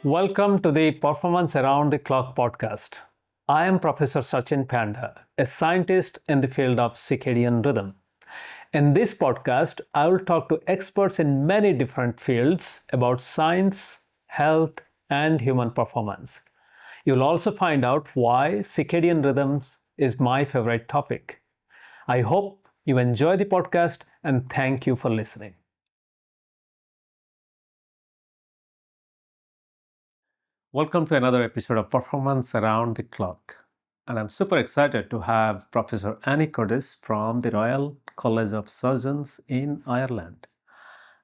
Welcome to the Performance Around the Clock podcast. I am Professor Satchin Panda, a scientist in the field of circadian rhythm. In this podcast, I will talk to experts in many different fields about science, health, and human performance. You'll also find out why circadian rhythms is my favorite topic. I hope you enjoy the podcast and thank you for listening. Welcome to another episode of Performance Around the Clock. And I'm super excited to have Professor Annie Curtis from the Royal College of Surgeons in Ireland.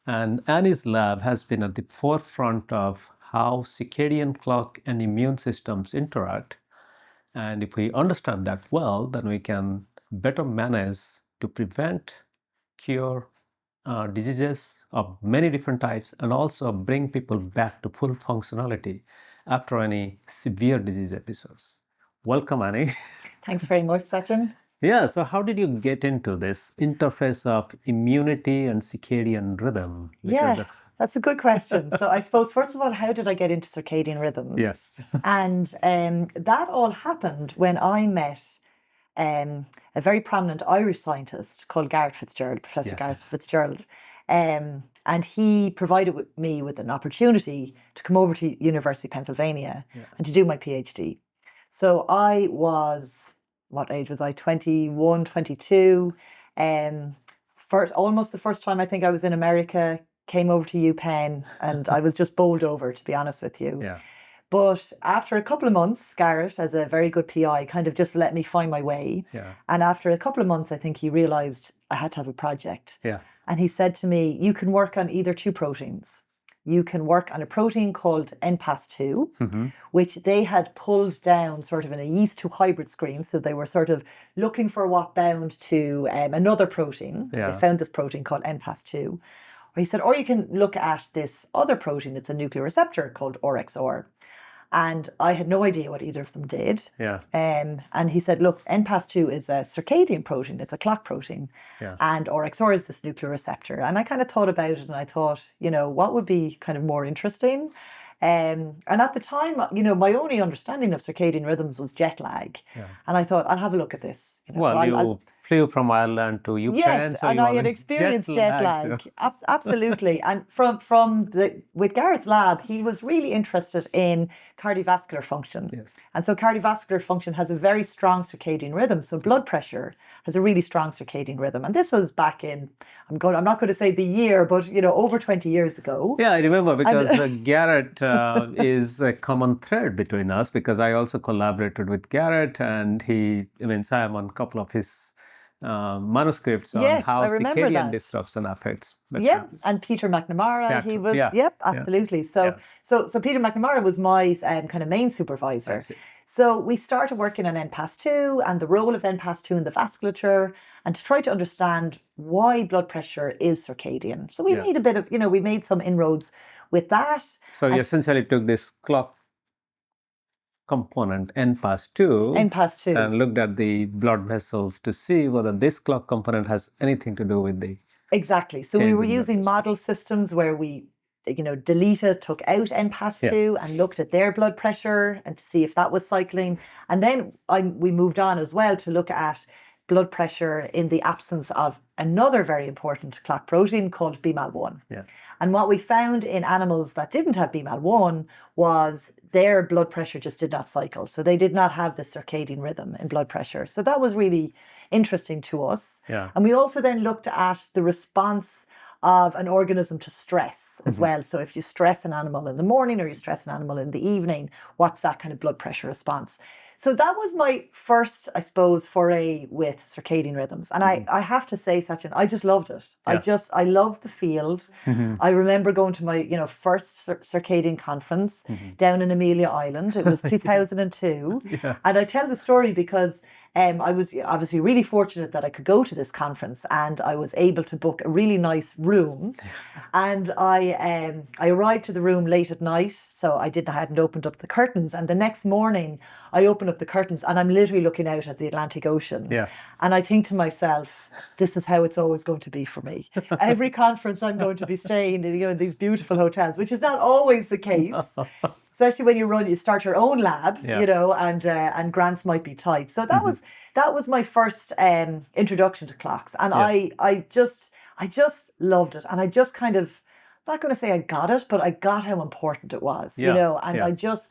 And Annie's lab has been at the forefront of how circadian clock and immune systems interact. And if we understand that well, then we can better manage to prevent, cure diseases of many different types and also bring people back to full functionality after any severe disease episodes. Welcome, Annie. Thanks very much, Satchin. Yeah, so how did you get into this interface of immunity and circadian rhythm? That's a good question. So I suppose, first of all, how did I get into circadian rhythms? Yes. And that all happened when I met a very prominent Irish scientist called Garrett Fitzgerald, Professor Garrett Fitzgerald. And he provided me with an opportunity to come over to University of Pennsylvania and to do my PhD. So I was, what age was I? 21, 22. Almost the first time I think I was in America, came over to UPenn, and I was just bowled over, to be honest with you. Yeah. But after a couple of months, Garrett, as a very good PI, kind of just let me find my way. Yeah. And after a couple of months, I think he realized I had to have a project. Yeah. And he said to me, you can work on either two proteins. You can work on a protein called NPAS2, which they had pulled down sort of in a yeast-2 hybrid screen. So they were sort of looking for what bound to another protein. Yeah. They found this protein called NPAS2. He said, or you can look at this other protein. It's a nuclear receptor called RXR. And I had no idea what either of them did. Yeah. And he said, look, NPAS2 is a circadian protein. It's a clock protein. Yeah. And RXR is this nuclear receptor. And I kind of thought about it and I thought, what would be kind of more interesting? And at the time, my only understanding of circadian rhythms was jet lag. Yeah. And I thought, I'll have a look at this. Well, you flew from Ireland to UPenn. Yes, so and I had experienced jet lag. Absolutely. And with Garrett's lab, he was really interested in cardiovascular function. Yes. And so cardiovascular function has a very strong circadian rhythm. So blood pressure has a really strong circadian rhythm. And this was back in, I'm not going to say the year, but over 20 years ago. Yeah, I remember because Garrett is a common thread between us because I also collaborated with Garrett and I am on a couple of his manuscripts on how circadian disruption affects. Yeah, and Peter McNamara, he was, absolutely. So Peter McNamara was my kind of main supervisor. So we started working on NPAS2 and the role of NPAS2 in the vasculature and to try to understand why blood pressure is circadian. So we made a bit of, we made some inroads with that. So you essentially took this clock component NPAS2 and looked at the blood vessels to see whether this clock component has anything to do with the exactly. So we were using model systems where we deleted, took out NPAS2 and looked at their blood pressure and to see if that was cycling. And then we moved on as well to look at blood pressure in the absence of another very important clock protein called BMAL1. Yeah. And what we found in animals that didn't have BMAL1 was their blood pressure just did not cycle. So they did not have the circadian rhythm in blood pressure. So that was really interesting to us. Yeah. And we also then looked at the response of an organism to stress as well. So if you stress an animal in the morning or you stress an animal in the evening, what's that kind of blood pressure response? So that was my first, I suppose, foray with circadian rhythms. And I have to say, Satchin, I just loved it. Yeah. I loved the field. I remember going to my, first circadian conference down in Amelia Island. It was 2002. Yeah. And I tell the story because I was obviously really fortunate that I could go to this conference, and I was able to book a really nice room. And I arrived to the room late at night, so I hadn't opened up the curtains. And the next morning, I opened up the curtains, and I'm literally looking out at the Atlantic Ocean. Yeah. And I think to myself, this is how it's always going to be for me. Every conference I'm going to be staying in these beautiful hotels, which is not always the case. Especially when you start your own lab, and grants might be tight. So that was my first introduction to clocks, and I just loved it, and I just kind of, I'm not going to say I got it, but I got how important it was, and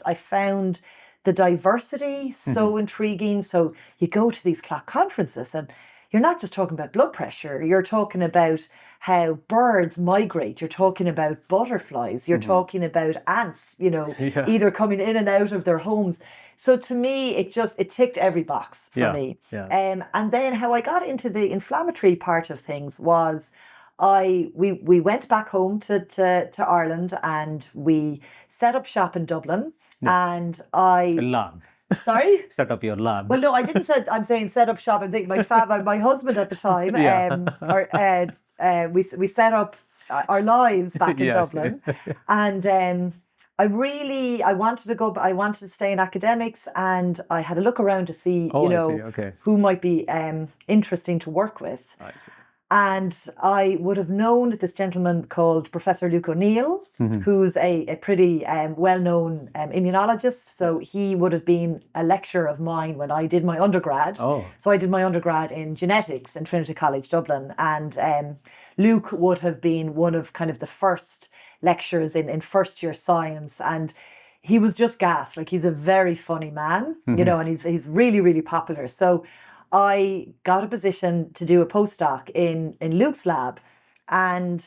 I found the diversity so intriguing. So you go to these clock conferences, and you're not just talking about blood pressure, you're talking about how birds migrate, you're talking about butterflies, you're talking about ants, either coming in and out of their homes. So to me, it ticked every box for me. And then how I got into the inflammatory part of things was we went back home to Ireland, and we set up shop in Dublin, and Lab. Sorry? Set up your lab. Well, no, I didn't say. I'm saying set up shop. I'm thinking my husband at the time. We set up our lives back in Dublin, and I wanted to go. I wanted to stay in academics, and I had a look around to see, who might be interesting to work with. I see. And I would have known this gentleman called Professor Luke O'Neill, who's a pretty well-known immunologist. So he would have been a lecturer of mine when I did my undergrad. Oh. So I did my undergrad in genetics in Trinity College Dublin. And Luke would have been one of kind of the first lecturers in first year science. And he was just gas. Like, he's a very funny man, and he's really, really popular. So I got a position to do a postdoc in Luke's lab, and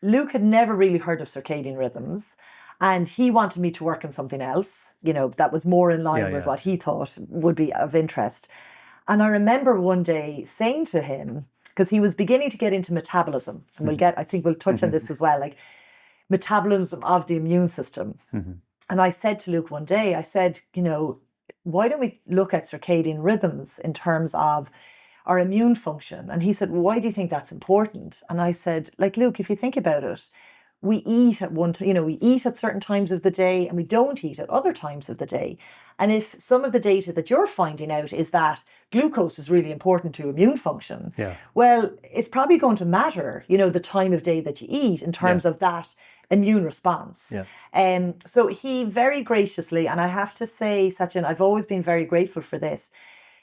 Luke had never really heard of circadian rhythms, and he wanted me to work on something else, that was more in line with what he thought would be of interest. And I remember one day saying to him, because he was beginning to get into metabolism, and I think we'll touch on this as well, like metabolism of the immune system. And I said to Luke one day, I said, why don't we look at circadian rhythms in terms of our immune function? And he said, why do you think that's important? And I said, like, Luke, if you think about it, we eat at we eat at certain times of the day, and we don't eat at other times of the day. And if some of the data that you're finding out is that glucose is really important to immune function, well, it's probably going to matter, the time of day that you eat in terms of that immune response. So he very graciously, and I have to say, Satchin, I've always been very grateful for this,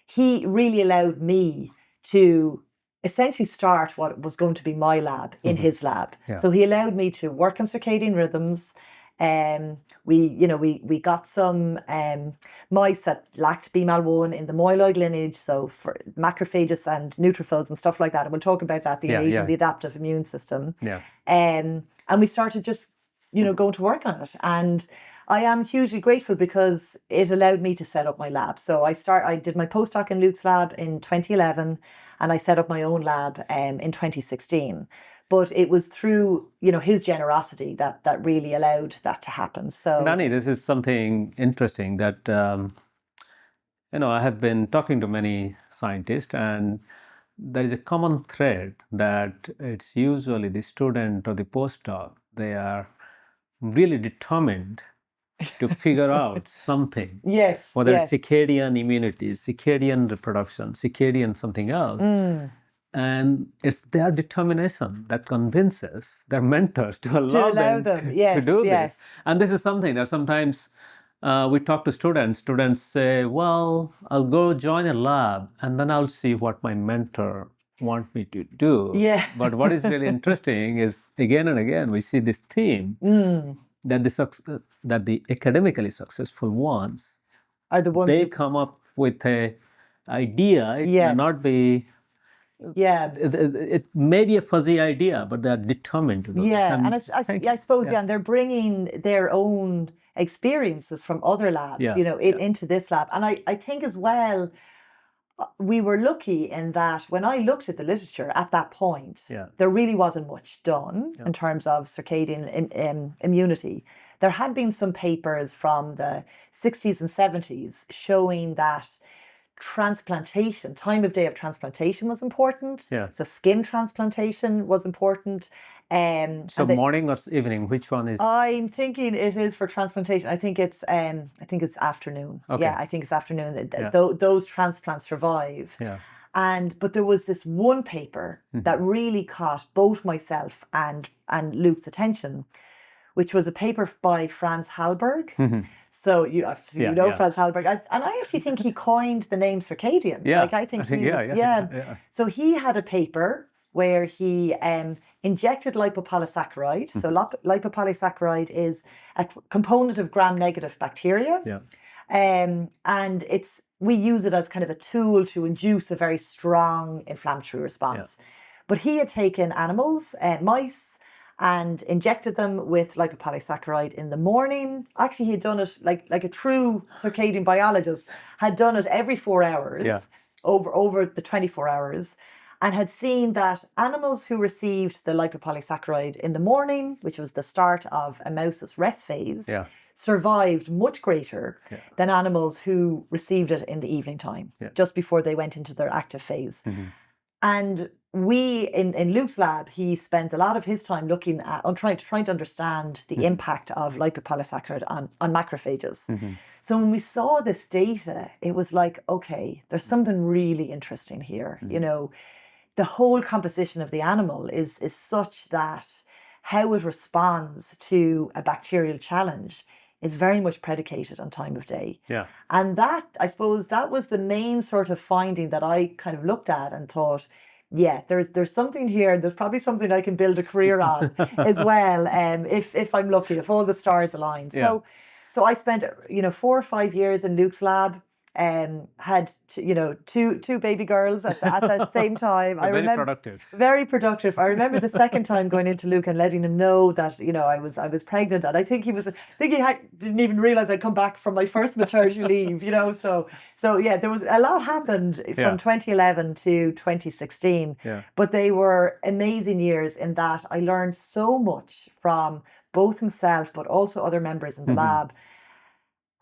he really allowed me to essentially start what was going to be my lab in his lab. So he allowed me to work on circadian rhythms. We got some mice that lacked BMAL1 in the myeloid lineage, so for macrophages and neutrophils and stuff like that. And we'll talk about that, the innate, the adaptive immune system. And we started just, going to work on it. And I am hugely grateful because it allowed me to set up my lab. So I did my postdoc in Luke's lab in 2011, and I set up my own lab in 2016. But it was through, his generosity that really allowed that to happen. So, Nani, this is something interesting that, I have been talking to many scientists, and there is a common thread that it's usually the student or the postdoc, they are really determined to figure out something. Whether it's circadian immunity, circadian reproduction, circadian something else. And it's their determination that convinces their mentors to allow them to do this. And this is something that sometimes we talk to students. Students say, well, I'll go join a lab and then I'll see what my mentor want me to do. But what is really interesting is, again and again, we see this theme that the academically successful ones are the ones they come up with a idea. It may not be. It may be a fuzzy idea, but they're determined to do this. And I suppose, and they're bringing their own experiences from other labs, into this lab. And I think as well, we were lucky in that when I looked at the literature at that point, there really wasn't much done in terms of circadian immunity. There had been some papers from the 60s and 70s showing that transplantation, time of day of transplantation was important. Yeah. So skin transplantation was important. So morning or evening, which one is? I'm thinking it is for transplantation. I think it's afternoon. Okay. Yeah, I think it's afternoon. Those transplants survive. Yeah. But there was this one paper that really caught both myself and Luke's attention, which was a paper by Franz Hallberg. So you know Franz Hallberg, and I actually think he coined the name circadian. Yeah, like I think he was. So he had a paper where he injected lipopolysaccharide. So lipopolysaccharide is a component of gram-negative bacteria. Yeah. And we use it as kind of a tool to induce a very strong inflammatory response. But he had taken animals, mice, and injected them with lipopolysaccharide in the morning. Actually, he had done it like a true circadian biologist, had done it every 4 hours over the 24 hours, and had seen that animals who received the lipopolysaccharide in the morning, which was the start of a mouse's rest phase, survived much greater than animals who received it in the evening time, just before they went into their active phase. And in Luke's lab, he spends a lot of his time looking at trying to understand the impact of lipopolysaccharide on macrophages. So when we saw this data, it was like, okay, there's something really interesting here. You know, the whole composition of the animal is such that how it responds to a bacterial challenge is very much predicated on time of day. Yeah. And that, I suppose, that was the main sort of finding that I kind of looked at and thought, yeah, there's something here. There's probably something I can build a career on as well, if I'm lucky, if all the stars align. So I spent 4 or 5 years in Luke's lab. Had two baby girls at that same time. I remember productive. Very productive. I remember the second time going into Luke and letting him know that I was pregnant, and I think he didn't even realize I'd come back from my first maternity leave. So yeah, there was a lot happened from 2011 to 2016. But they were amazing years in that I learned so much from both himself but also other members in the lab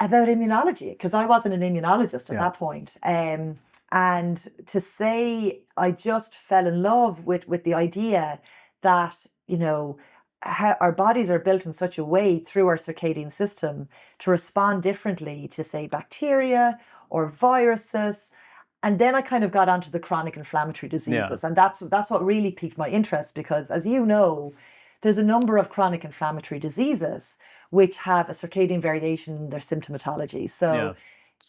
about immunology, because I wasn't an immunologist at that point. And to say I just fell in love with the idea that, how our bodies are built in such a way through our circadian system to respond differently to, say, bacteria or viruses. And then I kind of got onto the chronic inflammatory diseases. And that's what really piqued my interest, because, as you know, there's a number of chronic inflammatory diseases which have a circadian variation in their symptomatology. So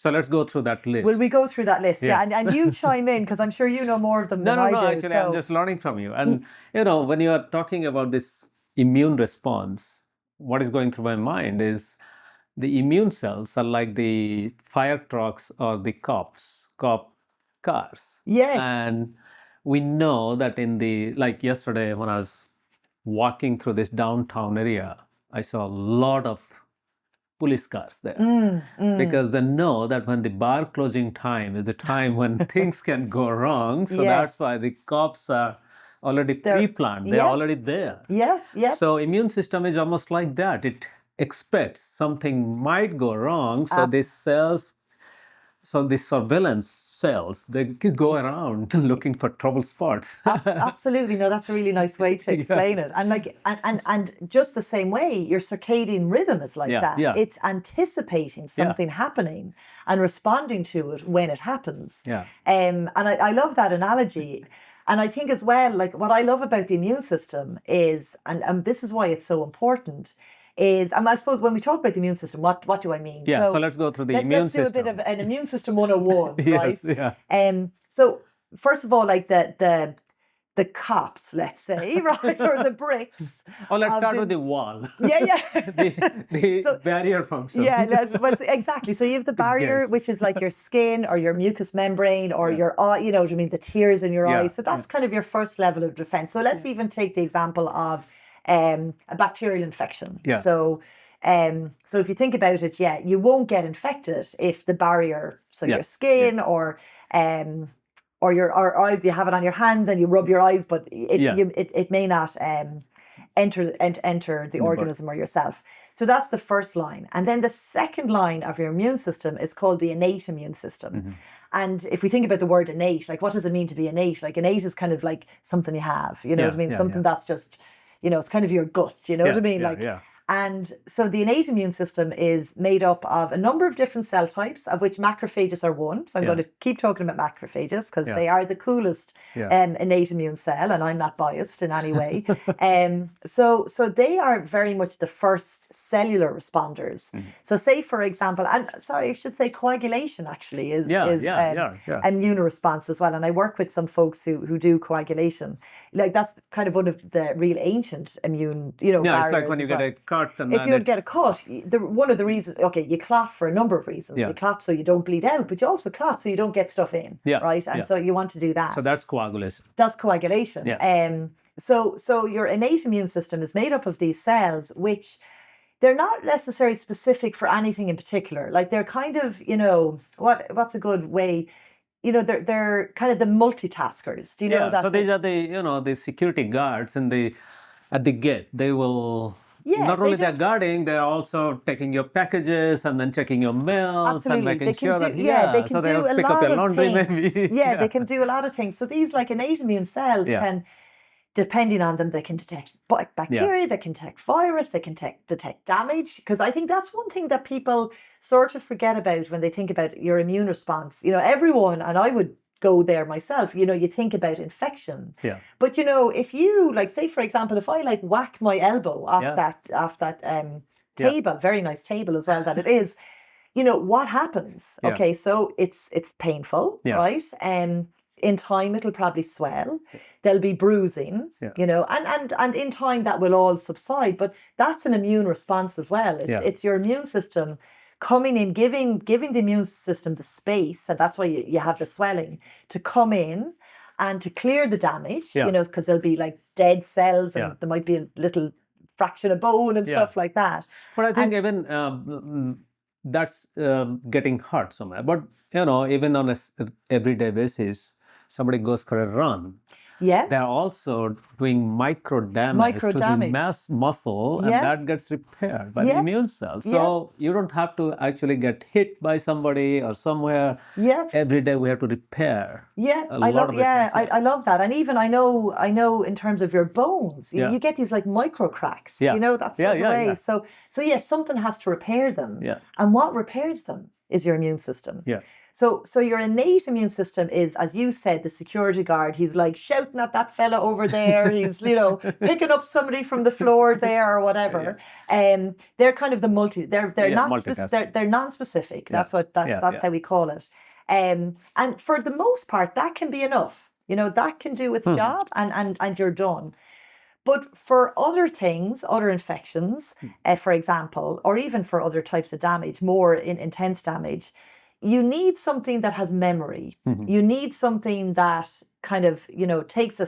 let's go through that list. Will we go through that list? Yes. Yeah, and you chime in, because I'm sure you know more of them than I do. Actually, I'm just learning from you. And, when you are talking about this immune response, what is going through my mind is the immune cells are like the fire trucks or the cop cars. Yes. And we know that like yesterday when I was walking through this downtown area, I saw a lot of police cars there because they know that when the bar closing time is the time when things can go wrong. So that's why the cops are already pre-planned. They're already there. Yeah. So immune system is almost like that. It expects something might go wrong. So these cells, the surveillance cells, they go around looking for trouble spots. Absolutely. No, that's a really nice way to explain it. And and just the same way, your circadian rhythm is like that. Yeah. It's anticipating something happening and responding to it when it happens. Yeah. And I love that analogy. And I think as well, like, what I love about the immune system is, and this is why it's so important, is, I suppose when we talk about the immune system, what do I mean? Yeah, so let's go through the immune system. Let's do a bit of an immune system 101, right? Yes, yeah. So first of all, like the cops, let's say, right, or the bricks. Oh, let's start with the wall. Yeah. the barrier function. Yeah, exactly. So you have the barrier, which is like your skin or your mucous membrane or your eye, the tears in your eyes. So that's kind of your first level of defense. So let's even take the example of a bacterial infection. Yeah. So if you think about it, you won't get infected if the barrier, your skin or your eyes, you have it on your hands and you rub your eyes, but it may not enter the organism or yourself. So that's the first line. And then the second line of your immune system is called the innate immune system. And if we think about the word innate, like what does it mean to be innate? Like innate is kind of like something you have, you know what I mean? Something that's just, you know, it's kind of your gut, you know what I mean? And so the innate immune system is made up of a number of different cell types, of which macrophages are one. So I'm going to keep talking about macrophages because they are the coolest innate immune cell, and I'm not biased in any way. So they are very much the first cellular responders. So say, for example, and sorry, I should say coagulation actually is immune response as well. And I work with some folks who do coagulation. Like that's kind of one of the real ancient immune, barriers. It's like when you get a cut. If you get a cut, one of the reasons, you clot for a number of reasons. You clot so you don't bleed out, but you also clot so you don't get stuff in, right? And so you want to do that. So that's coagulation. That's coagulation. So your innate immune system is made up of these cells, which they're not necessarily specific for anything in particular. Like they're kind of, what's a good way? They're kind of the multitaskers. Do you know that? So these are the security guards at the gate. They will. Not only they're guarding, they're also taking your packages and then checking your mails and making sure that they can so do they'll a pick lot up your of laundry things. maybe. They can do a lot of things. So these like innate immune cells can, depending on them, they can detect bacteria, they can detect virus, they can detect damage. Because I think that's one thing that people sort of forget about when they think about your immune response. Everyone, and I would go there myself, you think about infection. But if you say for example, if I whack my elbow off that table, very nice table as well that it is, what happens? Okay, so it's painful, right? In time it'll probably swell. There'll be bruising, and in time that will all subside. But that's an immune response as well. It's your immune system coming in, giving the immune system the space, and that's why you have the swelling, to come in and to clear the damage, because there'll be dead cells and there might be a little fraction of bone and stuff like that. But I think even that's getting hurt somewhere. But, even on a everyday basis, somebody goes for a run. They're also doing micro damage to the muscle, and that gets repaired by the immune cells. So you don't have to actually get hit by somebody or somewhere. Every day we have to repair. I love that. And even I know in terms of your bones, you get these micro cracks. Do you know that sort of way? So something has to repair them. And what repairs them is your immune system. So your innate immune system is, as you said, the security guard. He's shouting at that fella over there. He's picking up somebody from the floor there or whatever. They're kind of the they're non-specific. That's how we call it. And for the most part, that can be enough. That can do its job, and you're done. But for other things, other infections, for example, or even for other types of damage, more intense damage, you need something that has memory. You need something that kind of, takes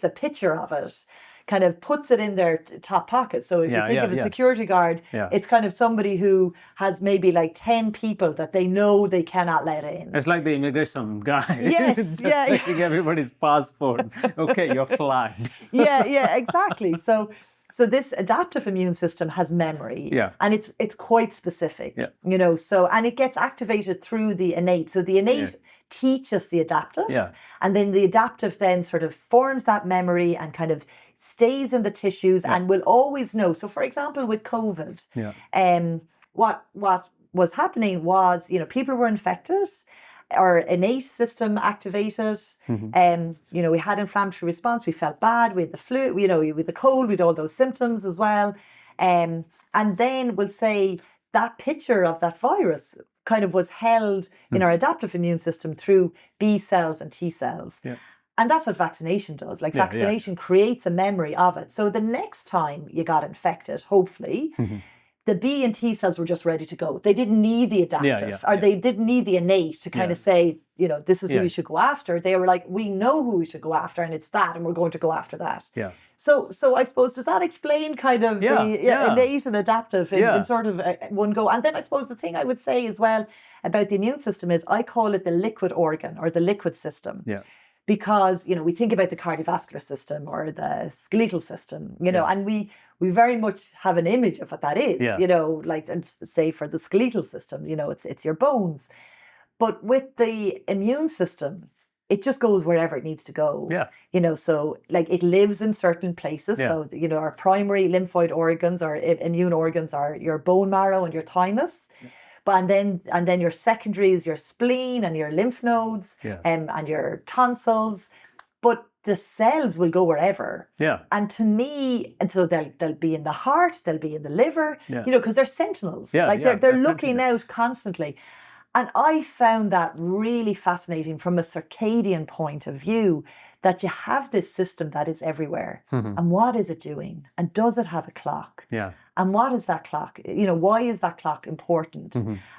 a picture of it, kind of puts it in their top pocket. So if you think of a security guard, it's kind of somebody who has maybe 10 people that they know they cannot let in. It's like the immigration guy. Yes, checking everybody's passport. Okay, you're flagged. Exactly. So this adaptive immune system has memory, and it's quite specific, So and it gets activated through the innate. So the innate teaches the adaptive, and then the adaptive then sort of forms that memory and kind of stays in the tissues and will always know. So for example, with COVID, what was happening was people were infected. Our innate system activated, we had inflammatory response, we felt bad, we had the flu, with the cold, we had all those symptoms as well. And then we'll say that picture of that virus kind of was held in our adaptive immune system through B cells and T cells. And that's what vaccination does. Vaccination creates a memory of it. So the next time you got infected, hopefully, the B and T cells were just ready to go. They didn't need the adaptive, they didn't need the innate to kind of say, this is who you should go after. They were like, we know who we should go after, and it's that, and we're going to go after that. So I suppose, does that explain kind of the innate and adaptive in sort of one go? And then I suppose the thing I would say as well about the immune system is I call it the liquid organ or the liquid system. because, you know, we think about the cardiovascular system or the skeletal system, you know, and we very much have an image of what that is, you know, like, and say for the skeletal system, you know, it's your bones. But with the immune system, it just goes wherever it needs to go. You know, so like it lives in certain places. So, you know, our primary lymphoid organs or immune organs are your bone marrow and your thymus. But and then your secondary is your spleen and your lymph nodes and your tonsils. But the cells will go wherever. And to me, and so they'll be in the heart, they'll be in the liver, you know, because they're sentinels. Like they're looking out constantly. And I found that really fascinating from a circadian point of view, that you have this system that is everywhere. And what is it doing? And does it have a clock? And what is that clock? You know, why is that clock important?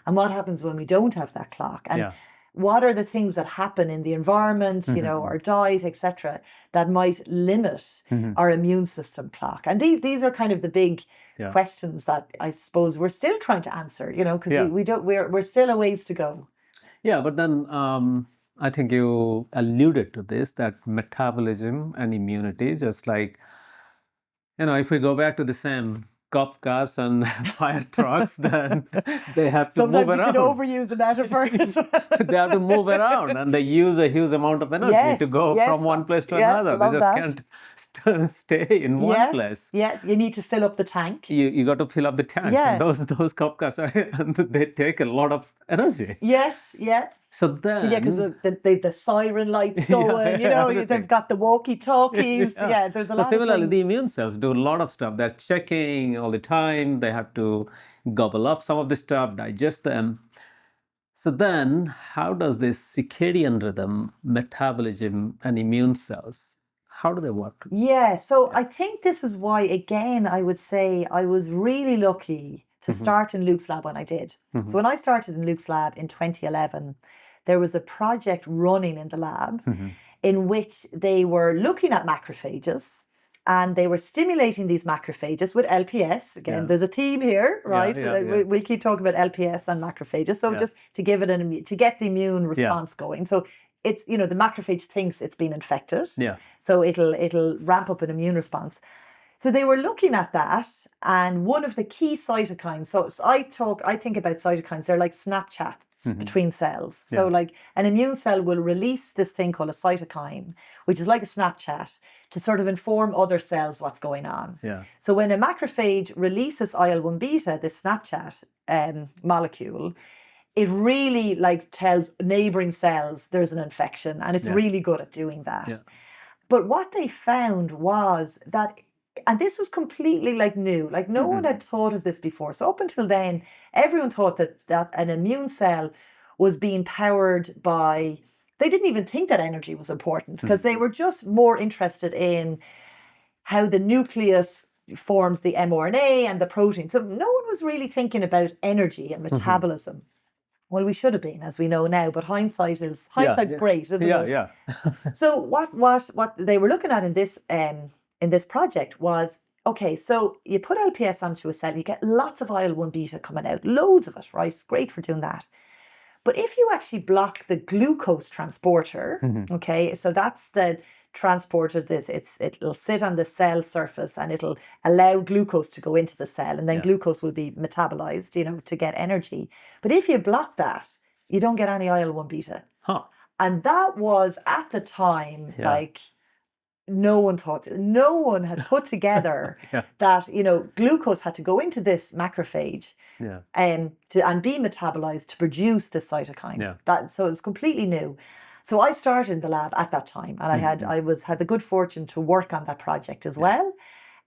And what happens when we don't have that clock? And what are the things that happen in the environment, you know, our diet, etc., that might limit our immune system clock? And these are kind of the big questions that I suppose we're still trying to answer, you know, because we're still a ways to go. But then I think you alluded to this, that metabolism and immunity, just like, you know, if we go back to the same cop cars and fire trucks, then they have to move around. Sometimes you can overuse the metaphor. They have to move around, and they use a huge amount of energy to go from one place to another. They just can't stay in one place. You need to fill up the tank. You got to fill up the tank. And those cop cars, and they take a lot lot of energy. So then, because the siren lights going, you know, they've got the walkie-talkies. There's a lot of similarly, things. the immune cells do a lot of stuff. They're checking all the time. They have to gobble up some of the stuff, digest them. So then, how does this circadian rhythm, metabolism, and immune cells, how do they work? So I think this is why, again, I would say I was really lucky to start in Luke's lab when I did. So when I started in Luke's lab in 2011, there was a project running in the lab in which they were looking at macrophages, and they were stimulating these macrophages with LPS. Again, there's a theme here, right? We'll keep talking about LPS and macrophages. So just to give it to get the immune response going. So it's, you know, the macrophage thinks it's been infected. So it'll ramp up an immune response. So they were looking at that, and one of the key cytokines, so I think about cytokines, they're like Snapchats between cells. So like an immune cell will release this thing called a cytokine, which is like a Snapchat, to sort of inform other cells what's going on. So when a macrophage releases IL-1 beta, this Snapchat molecule, it really like tells neighboring cells there's an infection, and it's really good at doing that. But what they found was that, and this was completely like new, like no one had thought of this before. So up until then, everyone thought that an immune cell was being powered by, they didn't even think that energy was important, because they were just more interested in how the nucleus forms the mRNA and the protein. So no one was really thinking about energy and metabolism. Well, we should have been, as we know now, but hindsight's great, isn't it? So what they were looking at in this project was, okay, so you put LPS onto a cell, you get lots of IL-1 beta coming out, loads of it, right? It's great for doing that. But if you actually block the glucose transporter, okay, so that's the transporter, it'll sit on the cell surface and it'll allow glucose to go into the cell, and then glucose will be metabolized, you know, to get energy. But if you block that, you don't get any IL-1 beta. And that was, at the time, like, no one had put together that, you know, glucose had to go into this macrophage and be metabolized to produce this cytokine. So it was completely new. So I started in the lab at that time, and I had the good fortune to work on that project as well.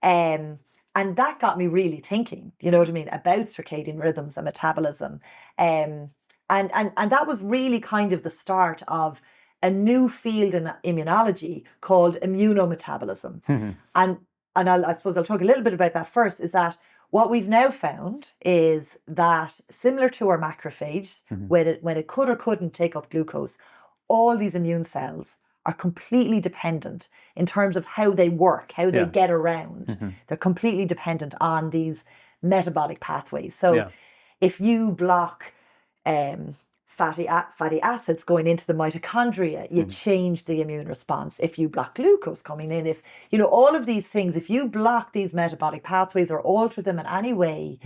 And that got me really thinking, you know what I mean, about circadian rhythms and metabolism. And that was really kind of the start of a new field in immunology called immunometabolism. And I suppose I'll talk a little bit about that first, is that what we've now found is that, similar to our macrophage, when it could or couldn't take up glucose, all these immune cells are completely dependent in terms of how they work, how they get around. They're completely dependent on these metabolic pathways. So if you block fatty acids going into the mitochondria, you change the immune response. If you block glucose coming in, if, all of these things, if you block these metabolic pathways or alter them in any way,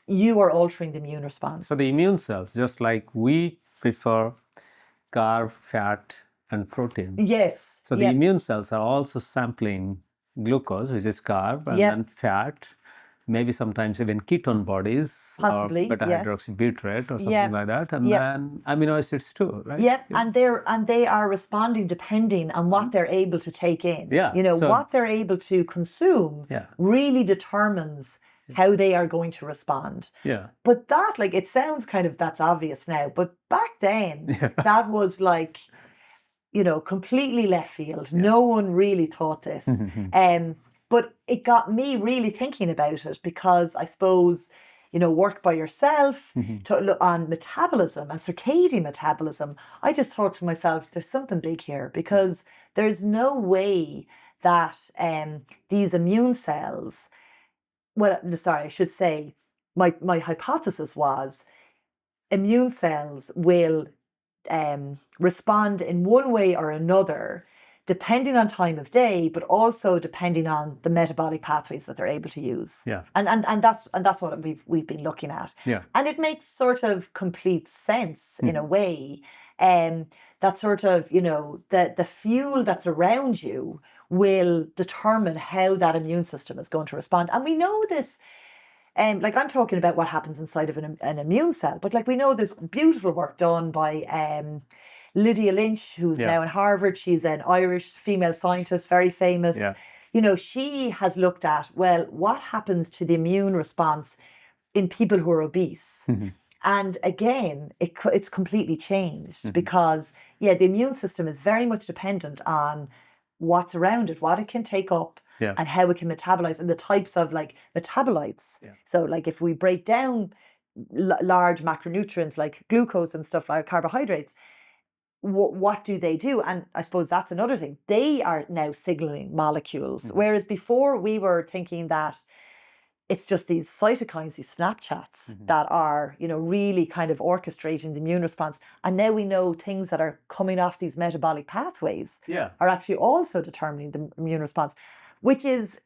you are altering the immune response. So the immune cells, just like we prefer carb, fat, and protein. Yes. So the immune cells are also sampling glucose, which is carb, and then fat, maybe sometimes even ketone bodies, possibly, or beta-hydroxybutyrate or something like that, and then amino acids too, right? Yep, and they are responding depending on what they're able to take in. What they're able to consume really determines how they are going to respond. Yeah. But that, like, it sounds kind of, that's obvious now, but back then, that was like, completely left field. No one really thought this. But it got me really thinking about it because I suppose, work by yourself to look on metabolism and circadian metabolism. I just thought to myself, there's something big here because there's no way that these immune cells, I should say, my hypothesis was immune cells will respond in one way or another depending on time of day, but also depending on the metabolic pathways that they're able to use. Yeah. And that's what we've been looking at. Yeah. And it makes sort of complete sense in a way. That sort of, the fuel that's around you will determine how that immune system is going to respond. And we know this. Like, I'm talking about what happens inside of an immune cell, but like, we know there's beautiful work done by Lydia Lynch, who's now in Harvard. She's an Irish female scientist, very famous. Yeah. She has looked at, well, what happens to the immune response in people who are obese? And again, it's completely changed because, the immune system is very much dependent on what's around it, what it can take up, and how it can metabolize, and the types of like metabolites. So like if we break down large macronutrients like glucose and stuff like carbohydrates, what do they do? And I suppose that's another thing. They are now signaling molecules, whereas before we were thinking that it's just these cytokines, these Snapchats that are, really kind of orchestrating the immune response. And now we know things that are coming off these metabolic pathways are actually also determining the immune response, which is,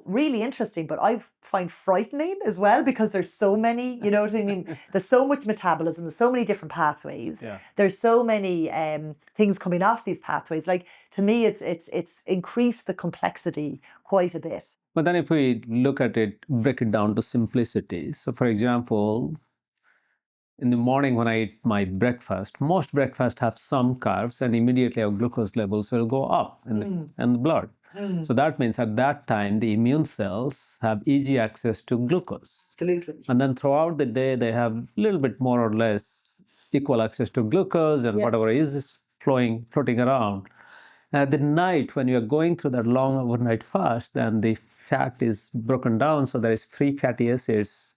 really interesting, but I find frightening as well because there's so many, you know what I mean? There's so much metabolism, there's so many different pathways. There's so many things coming off these pathways. Like, to me, it's increased the complexity quite a bit. But then if we look at it, break it down to simplicity. So for example, in the morning when I eat my breakfast, most breakfasts have some carbs and immediately our glucose levels will go up in the blood. So that means at that time, the immune cells have easy access to glucose. Absolutely. And then throughout the day, they have a little bit more or less equal access to glucose and whatever is floating around. At the night, when you're going through that long overnight fast, then the fat is broken down, so there is free fatty acids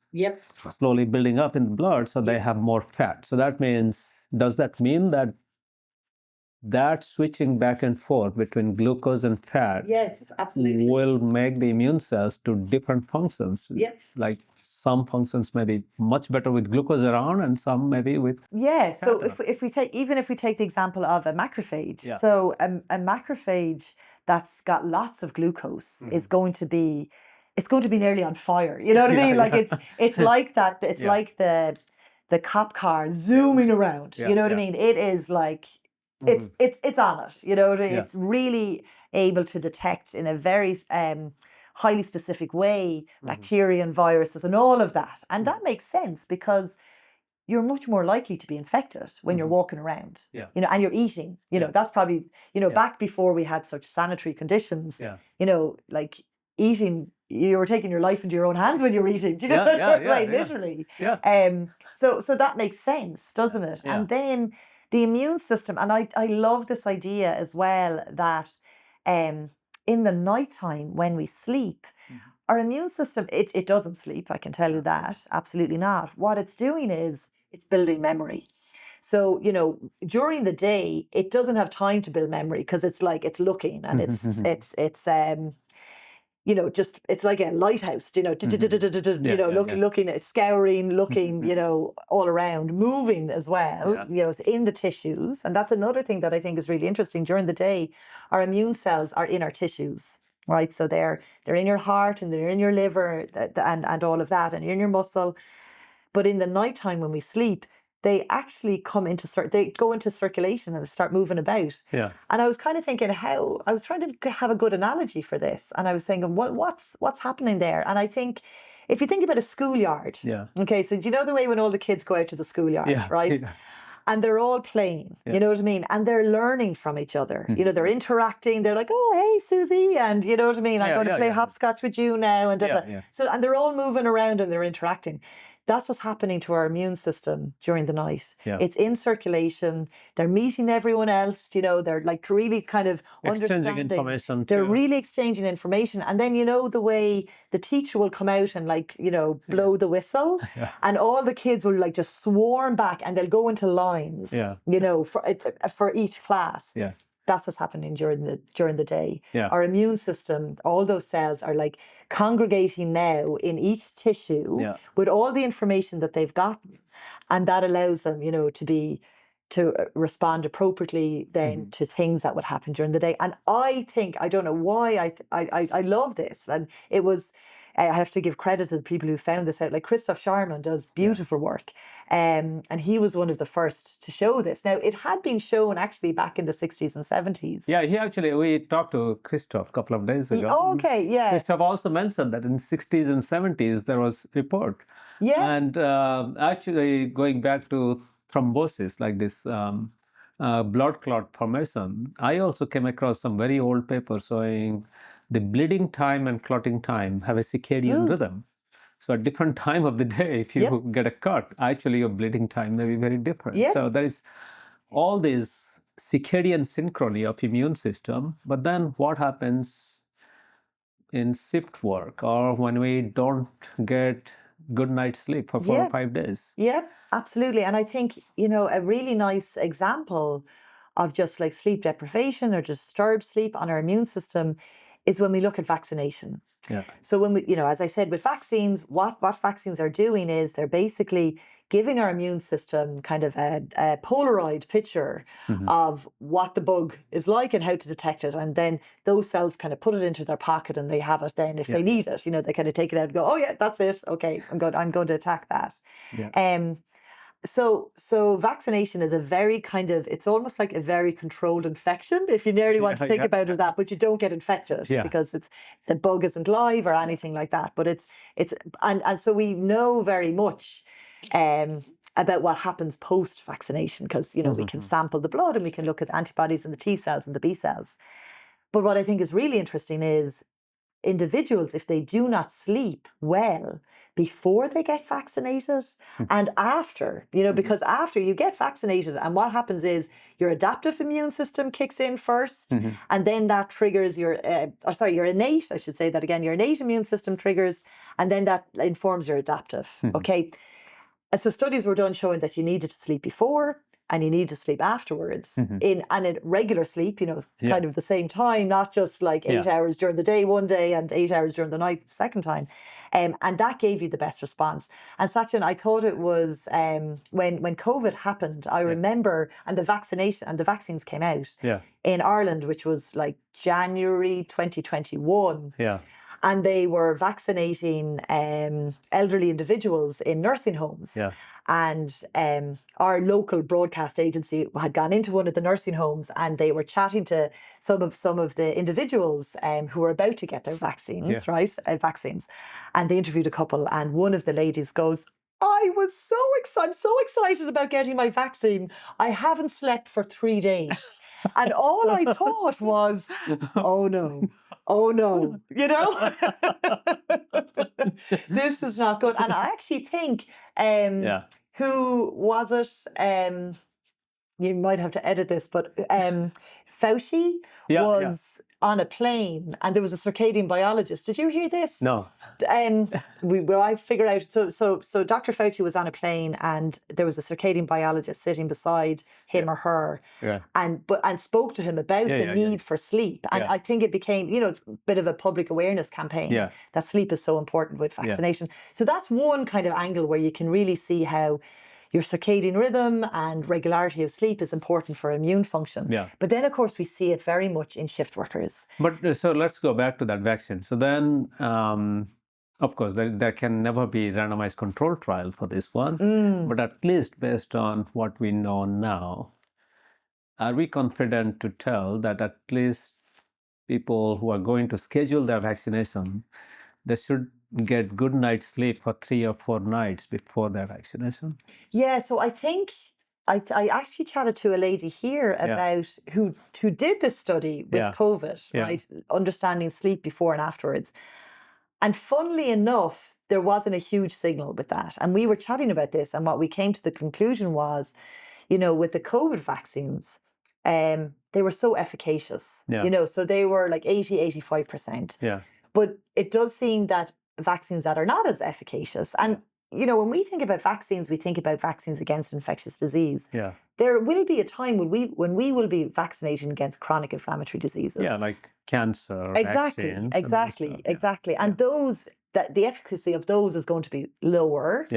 slowly building up in the blood, so they have more fat. So that means, does that mean that switching back and forth between glucose and fat absolutely will make the immune cells do different functions? Like some functions may be much better with glucose around and some maybe with so if we take the example of a macrophage, so a macrophage that's got lots of glucose is going to be nearly on fire. You know what I mean? Like it's like that. It's like the cop car zooming around. You know what I mean? It is like it's on it. You know, it's really able to detect in a very highly specific way bacteria and viruses and all of that, and that makes sense because you're much more likely to be infected when you're walking around, and you're eating. That's probably back before we had such sanitary conditions. Like eating, you were taking your life into your own hands when you're eating. Do you know that way, literally? So that makes sense, doesn't it? And then the immune system, and I love this idea as well that in the nighttime when we sleep, our immune system, it doesn't sleep, I can tell you that, absolutely not. What it's doing is it's building memory. So, during the day, it doesn't have time to build memory because it's like it's looking and it's just it's like a lighthouse, looking at scouring, looking, all around, moving as well, in the tissues. And that's another thing that I think is really interesting. During the day, our immune cells are in our tissues, right? So they're in your heart and they're in your liver and all of that, and you're in your muscle. But in the nighttime when we sleep, they actually they go into circulation and start moving about. Yeah. And I was kind of thinking I was trying to have a good analogy for this. And I was thinking, what's happening there? And I think if you think about a schoolyard, okay, so do you know the way when all the kids go out to the schoolyard, right? Yeah. And they're all playing, you know what I mean? And they're learning from each other. They're interacting. They're like, oh, hey, Susie. And you know what I mean? I'm going to play hopscotch with you now. And So, and they're all moving around and they're interacting. That's what's happening to our immune system during the night. Yeah. It's in circulation. They're meeting everyone else. They're like really kind of exchanging information. They're really exchanging information. And then, the way the teacher will come out and blow the whistle, and all the kids will just swarm back and they'll go into lines, for each class. Yeah. That's what's happening during the day. Yeah. Our immune system, all those cells are congregating now in each tissue with all the information that they've gotten, and that allows them, to respond appropriately then to things that would happen during the day. And I don't know why I love this, and it was. I have to give credit to the people who found this out. Like Christoph Scharman does beautiful work. And he was one of the first to show this. Now, it had been shown actually back in the 60s and 70s. Yeah, we talked to Christoph a couple of days ago. Oh, okay, yeah. Christoph also mentioned that in 60s and 70s, there was report. Yeah. And actually going back to thrombosis, like this blood clot formation, I also came across some very old papers showing the bleeding time and clotting time have a circadian rhythm. So at different time of the day, if you get a cut, actually your bleeding time may be very different. Yep. So there is all this circadian synchrony of immune system. But then what happens in shift work or when we don't get good night's sleep for 4 or 5 days? Yeah, absolutely. And I think, a really nice example of just sleep deprivation or disturbed sleep on our immune system is when we look at vaccination. Yeah. So when we, as I said, with vaccines, what vaccines are doing is they're basically giving our immune system kind of a Polaroid picture of what the bug is like and how to detect it. And then those cells kind of put it into their pocket and they have it then if they need it. They kind of take it out and go, oh yeah, that's it. Okay, I'm going to attack that. Yeah. So vaccination is a very it's almost like a very controlled infection, if you nearly want to think about it that, but you don't get infected because the bug isn't live or anything like that. But and so we know very much about what happens post-vaccination because, we can sample the blood and we can look at the antibodies and the T cells and the B cells. But what I think is really interesting is individuals, if they do not sleep well before they get vaccinated and after, because after you get vaccinated and what happens is your adaptive immune system kicks in first and then that triggers your innate, I should say that again, your innate immune system triggers and then that informs your adaptive. Okay. And so studies were done showing that you needed to sleep before and you need to sleep afterwards in regular sleep, kind of the same time, not just 8 hours during the day one day and 8 hours during the night the second time. And that gave you the best response. And Satchin, I thought it was when COVID happened, I remember, and the vaccines came out in Ireland, which was January 2021. Yeah. And they were vaccinating elderly individuals in nursing homes. Yeah. And our local broadcast agency had gone into one of the nursing homes and they were chatting to some of the individuals who were about to get their vaccines, vaccines. And they interviewed a couple and one of the ladies goes, I was so excited about getting my vaccine. I haven't slept for 3 days. And all I thought was, oh no, this is not good. And I actually think, who was it? You might have to edit this, but Fauci was on a plane and there was a circadian biologist. Did you hear this? No. I figured out. So Dr. Fauci was on a plane, and there was a circadian biologist sitting beside him or her, and spoke to him about the need for sleep. And I think it became, a bit of a public awareness campaign that sleep is so important with vaccination. So that's one kind of angle where you can really see how your circadian rhythm and regularity of sleep is important for immune function. But then, of course, we see it very much in shift workers. But so let's go back to that vaccine. So then, of course, there can never be randomized control trial for this one. But at least based on what we know now, are we confident to tell that at least people who are going to schedule their vaccination, they should get good night's sleep for 3 or 4 nights before their vaccination? Yeah, so I think I actually chatted to a lady here about who did this study with COVID, right? Understanding sleep before and afterwards. And funnily enough, there wasn't a huge signal with that. And we were chatting about this, and what we came to the conclusion was, with the COVID vaccines, they were so efficacious, so they were like 85%. But it does seem that vaccines that are not as efficacious, and when we think about vaccines, we think about vaccines against infectious disease. There will be a time when we will be vaccinating against chronic inflammatory diseases. Like cancer vaccines. Exactly. And those, the efficacy of those is going to be lower.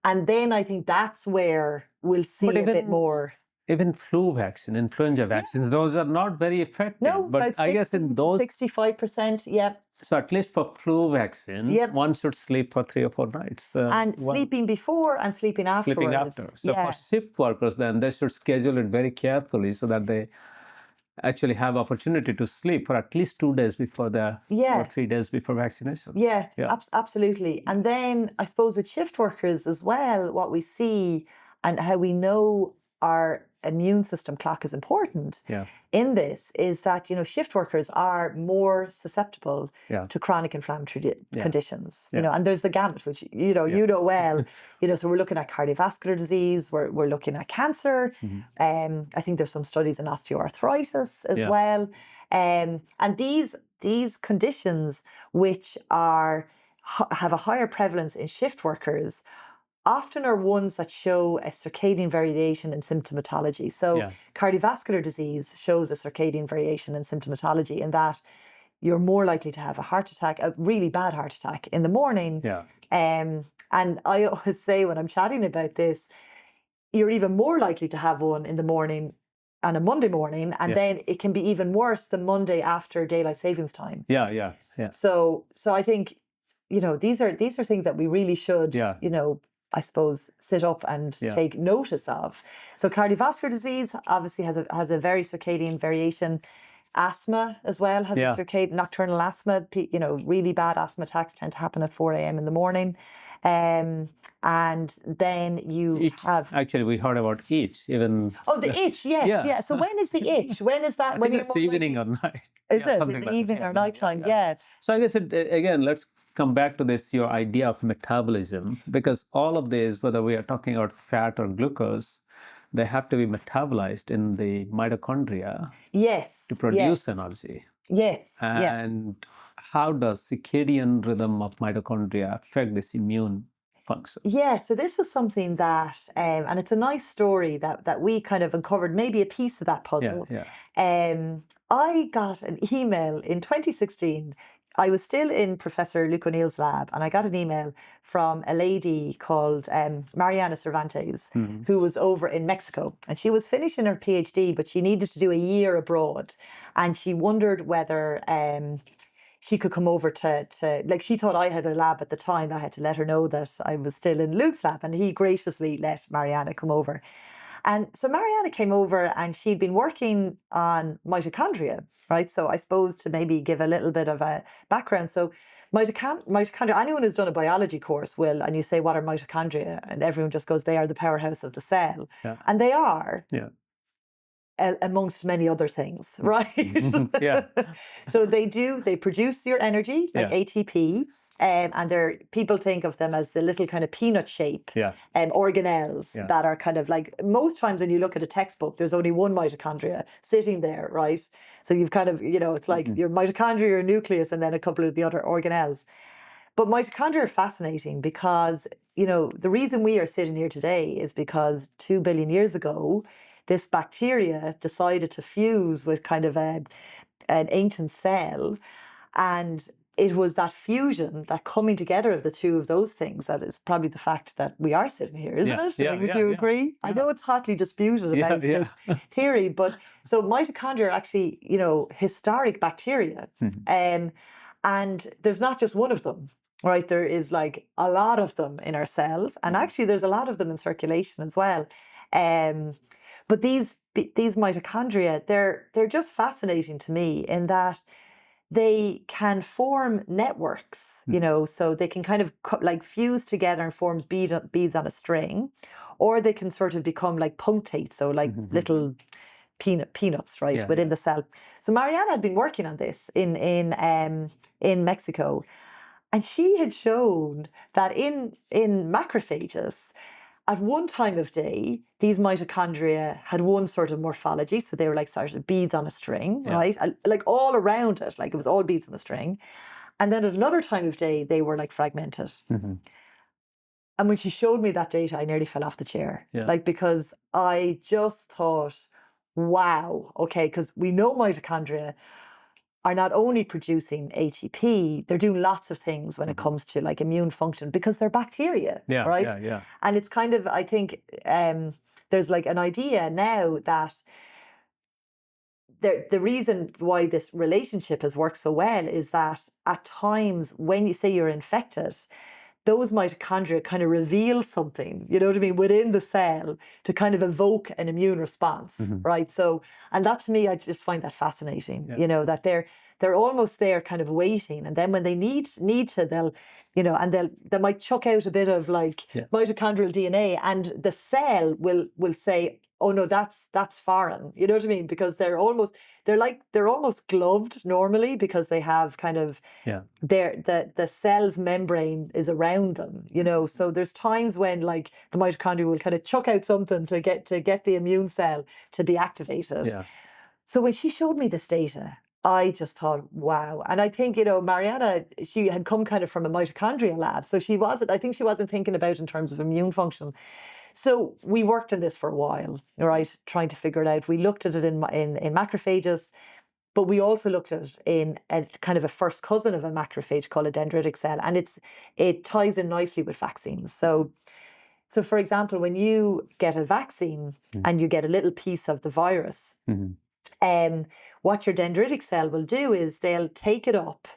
And then I think that's where we'll see a bit more. Even flu vaccine, influenza vaccines, those are not very effective. No, but I guess in those 65%, So at least for flu vaccine, one should sleep for 3 or 4 nights. And sleeping before and sleeping afterwards. Sleeping after. So for shift workers, then they should schedule it very carefully so that they actually have opportunity to sleep for at least 2 days before or 3 days before vaccination. Absolutely. And then I suppose with shift workers as well, what we see and how we know our immune system clock is important in this is that, shift workers are more susceptible to chronic inflammatory conditions, and there's the gamut, which, you know well, so we're looking at cardiovascular disease, we're looking at cancer. I think there's some studies in osteoarthritis as well. And these conditions, which have a higher prevalence in shift workers, often are ones that show a circadian variation in symptomatology. So cardiovascular disease shows a circadian variation in symptomatology in that you're more likely to have a heart attack, a really bad heart attack in the morning. And I always say when I'm chatting about this, you're even more likely to have one in the morning on a Monday morning, and then it can be even worse the Monday after daylight savings time. So I think, these are things that we really should, I suppose, sit up and take notice of. So cardiovascular disease obviously has a very circadian variation. Asthma as well has a circadian, nocturnal asthma. Really bad asthma attacks tend to happen at 4 a.m. in the morning. And then you have... Actually, we heard about itch. Even. Oh, the itch, yes. So when is the itch? When is that? When it's the evening or night. Is it? In the evening or nighttime, So I guess, again, let's come back to this, your idea of metabolism, because all of these, whether we are talking about fat or glucose, they have to be metabolized in the mitochondria to produce energy. And how does circadian rhythm of mitochondria affect this immune function? So this was something that, and it's a nice story that we kind of uncovered, maybe a piece of that puzzle. I got an email in 2016. I was still in Professor Luke O'Neill's lab, and I got an email from a lady called Mariana Cervantes, who was over in Mexico, and she was finishing her PhD, but she needed to do a year abroad, and she wondered whether she could come over to like, she thought I had a lab at the time. I had to let her know that I was still in Luke's lab, and he graciously let Mariana come over. And so Mariana came over, and she'd been working on mitochondria, right? So I suppose to maybe give a little bit of a background. So mitochondria, anyone who's done a biology course will, and you say, what are mitochondria? And everyone just goes, they are the powerhouse of the cell. And they are. Amongst many other things, right? So they produce your energy, like ATP, and people think of them as the little kind of peanut shape organelles that are kind of like, most times when you look at a textbook, there's only one mitochondria sitting there, right? So you've kind of, it's like your mitochondria, your nucleus, and then a couple of the other organelles. But mitochondria are fascinating because, the reason we are sitting here today is because 2 billion years ago, this bacteria decided to fuse with kind of an ancient cell. And it was that fusion, that coming together of the two of those things, that is probably the fact that we are sitting here, isn't it? Yeah, Would you agree? I know it's hotly disputed about this theory, but so mitochondria are actually, historic bacteria. And there's not just one of them, right? There is like a lot of them in our cells, and actually there's a lot of them in circulation as well. But these mitochondria, they're just fascinating to me in that they can form networks, so they can kind of like fuse together and form beads on a string, or they can sort of become like punctate, so like little peanuts, right, within the cell. So Mariana had been working on this in Mexico, and she had shown that in macrophages, at one time of day, these mitochondria had one sort of morphology. So they were like sort of beads on a string, right? Like all around it, like it was all beads on a string. And then at another time of day, they were like fragmented. And when she showed me that data, I nearly fell off the chair. Like, because I just thought, wow, okay, because we know mitochondria are not only producing ATP, they're doing lots of things when it comes to like immune function because they're bacteria, right? And it's kind of, I think there's like an idea now that the reason why this relationship has worked so well is that at times when you say you're infected, those mitochondria kind of reveal something, you know what I mean, within the cell to kind of evoke an immune response, right? So, and that to me, I just find that fascinating, that they're almost there kind of waiting. And then when they need to, they'll, and they might chuck out a bit of like mitochondrial DNA, and the cell will say, oh no, that's foreign. You know what I mean? Because they're almost gloved normally because they have kind of the cell's membrane is around them, So there's times when like the mitochondria will kind of chuck out something to get the immune cell to be activated. So when she showed me this data, I just thought, wow. And I think, Mariana, she had come kind of from a mitochondria lab. So I think she wasn't thinking about in terms of immune function. So we worked on this for a while, right, trying to figure it out. We looked at it in macrophages, but we also looked at it in a kind of a first cousin of a macrophage called a dendritic cell, and it ties in nicely with vaccines. So for example, when you get a vaccine and you get a little piece of the virus, what your dendritic cell will do is they'll take it up,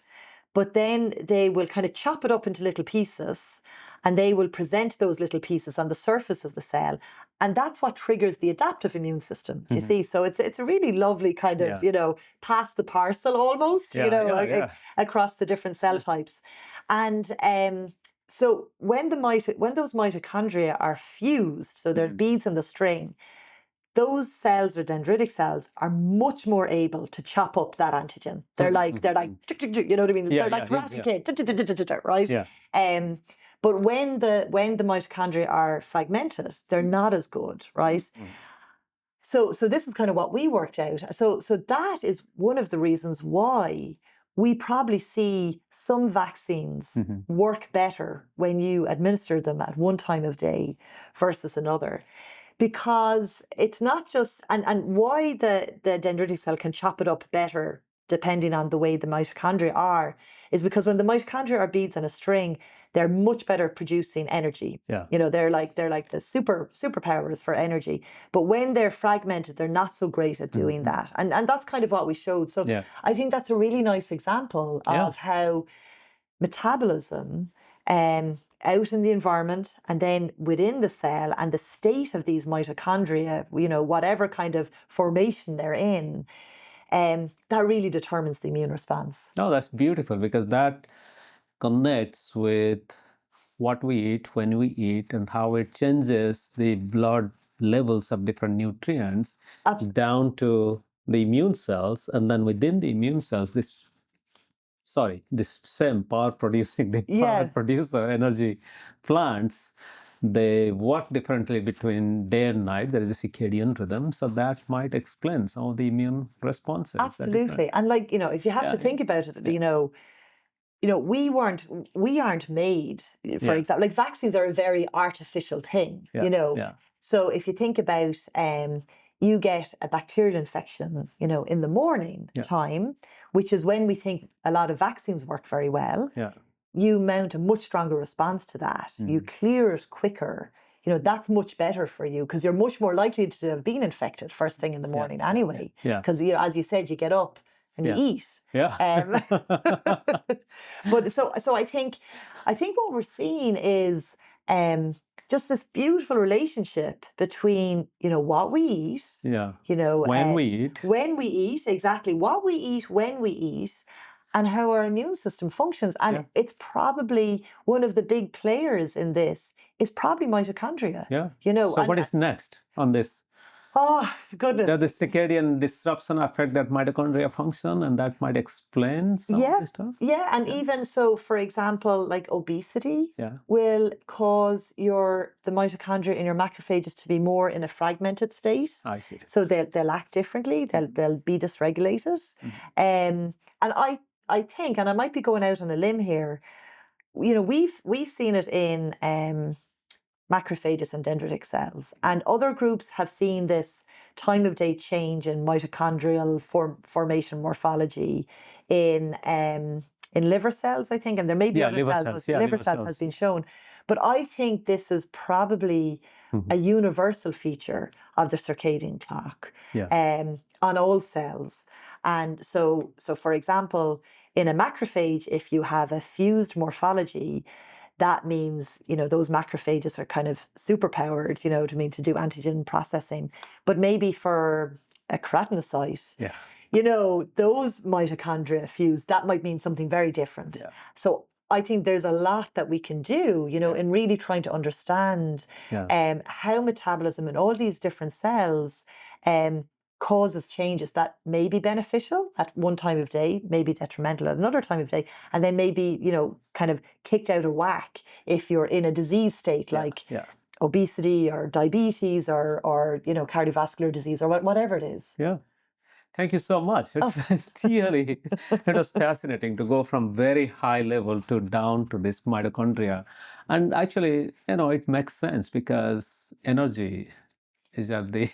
but then they will kind of chop it up into little pieces, and they will present those little pieces on the surface of the cell. And that's what triggers the adaptive immune system, do you see? So it's a really lovely kind of, pass the parcel almost, across the different cell types. And so when those mitochondria are fused, so they're beads in the string, those cells or dendritic cells are much more able to chop up that antigen. They're like, you know what I mean? They're like Karate Kid, right? But when the mitochondria are fragmented, they're not as good, right? So this is kind of what we worked out. So that is one of the reasons why we probably see some vaccines work better when you administer them at one time of day versus another. Because it's not just, and why the dendritic cell can chop it up better depending on the way the mitochondria are, is because when the mitochondria are beads on a string, they're much better at producing energy. They're like the superpowers for energy. But when they're fragmented, they're not so great at doing that. And that's kind of what we showed. So I think that's a really nice example of how metabolism out in the environment and then within the cell and the state of these mitochondria, whatever kind of formation they're in, that really determines the immune response. Oh, that's beautiful, because that connects with what we eat, when we eat, and how it changes the blood levels of different nutrients down to the immune cells. And then within the immune cells, this same power producing, the power producer energy plants, they work differently between day and night. There is a circadian rhythm, so that might explain some of the immune responses. Absolutely. And like, if you have to think about it, we aren't made, for example, like vaccines are a very artificial thing, So if you think about, you get a bacterial infection, in the morning time, which is when we think a lot of vaccines work very well. You mount a much stronger response to that. You clear it quicker. That's much better for you because you're much more likely to have been infected first thing in the morning anyway. Because, as you said, you get up and you eat. But so I think what we're seeing is just this beautiful relationship between, what we eat. When we eat. When we eat, exactly. What we eat, when we eat. And how our immune system functions. And it's probably one of the big players in this is probably mitochondria. So what is next on this? Oh, goodness. Does the circadian disruption affect that mitochondria function, and that might explain some of this stuff? And even so, for example, like obesity will cause the mitochondria in your macrophages to be more in a fragmented state. I see. So they'll act differently. They'll be dysregulated. And I think, and I might be going out on a limb here, we've seen it in macrophages and dendritic cells, and other groups have seen this time of day change in mitochondrial formation morphology in liver cells, I think, and there may be other cells. Liver cells has been shown, but I think this is probably a universal feature of the circadian clock on all cells. And so for example, in a macrophage, if you have a fused morphology, that means, those macrophages are kind of superpowered, to do antigen processing. But maybe for a keratinocyte, those mitochondria fused, that might mean something very different. So I think there's a lot that we can do, in really trying to understand how metabolism in all these different cells causes changes that may be beneficial at one time of day, may be detrimental at another time of day, and then maybe, kind of kicked out of whack if you're in a disease state like obesity or diabetes or cardiovascular disease or whatever it is. Thank you so much. It's really, it was fascinating to go from very high level to down to this mitochondria. And actually, it makes sense because energy is at the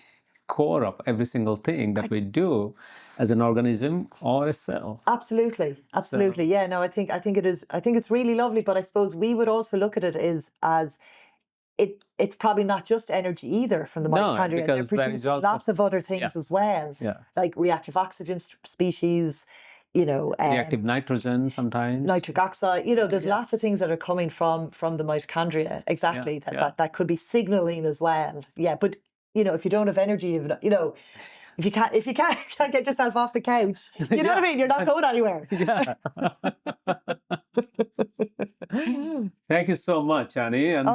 core of every single thing that we do as an organism or a cell. Absolutely. I think it is. I think it's really lovely, but I suppose we would also look at it as it's probably not just energy either from the mitochondria. They produce lots of other things as well, like reactive oxygen species, reactive nitrogen sometimes, nitric oxide. There's lots of things that are coming from the mitochondria. Exactly, that could be signaling as well. But if you don't have energy, if you can't get yourself off the couch, you know what I mean? You're not going anywhere. Thank you so much, Annie. And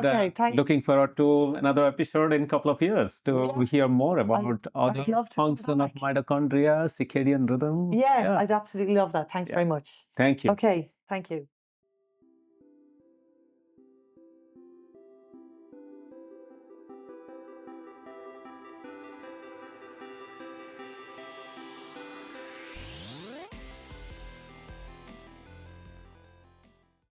looking forward to another episode in a couple of years to hear more about other function of mitochondria, circadian rhythm. I'd absolutely love that. Thanks very much. Thank you. Okay, thank you.